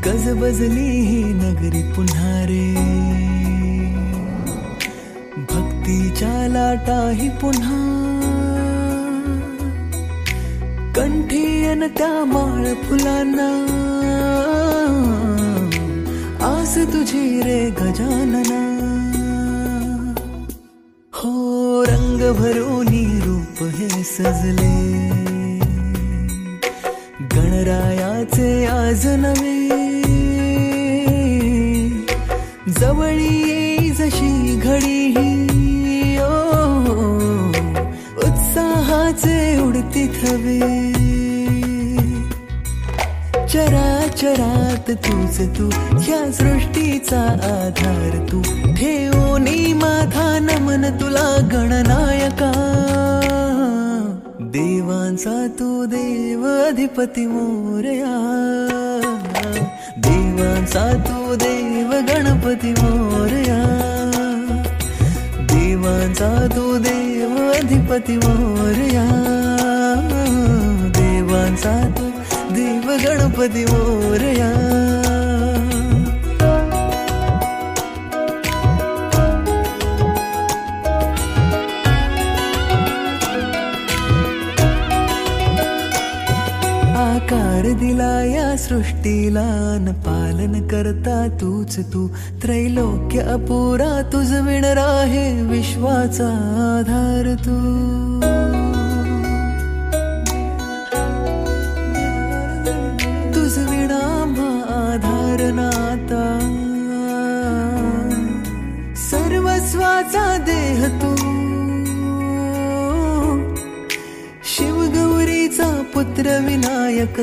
गजबजली ही नगरी पुन्हा रे, भक्तीच्या लाटाही पुन्हा, कंठी अन त्या माळ फुलांना, आस तुझी रे गजानना. हो रंग भरूनी रूप हे सजले, गणरायाचे आज नवे, जवळी येई जशी घडी ही, उत्साहाचे उडती थवे. चराचरात तूच तू, ह्या सृष्टीचा आधार तू, ठेवोनी माझा नमन तुला गणनायका. देवांचा तू देव अधिपती मोरया, देवांचा तू देव गणपती मोरया, देवांचा तू देव अधिपती मोरया, देवांचा तू देव गणपती मोरया. आकार दिला या सृष्टीला न पालन करता तूच तू, त्रैलोक्य अपुरा तुझ विण राहे विश्वाचा आधार तू. तुझ विणा आधार नाता, सर्वस्वाचा देह तू, शिवगौरीचा पुत्र विनायक.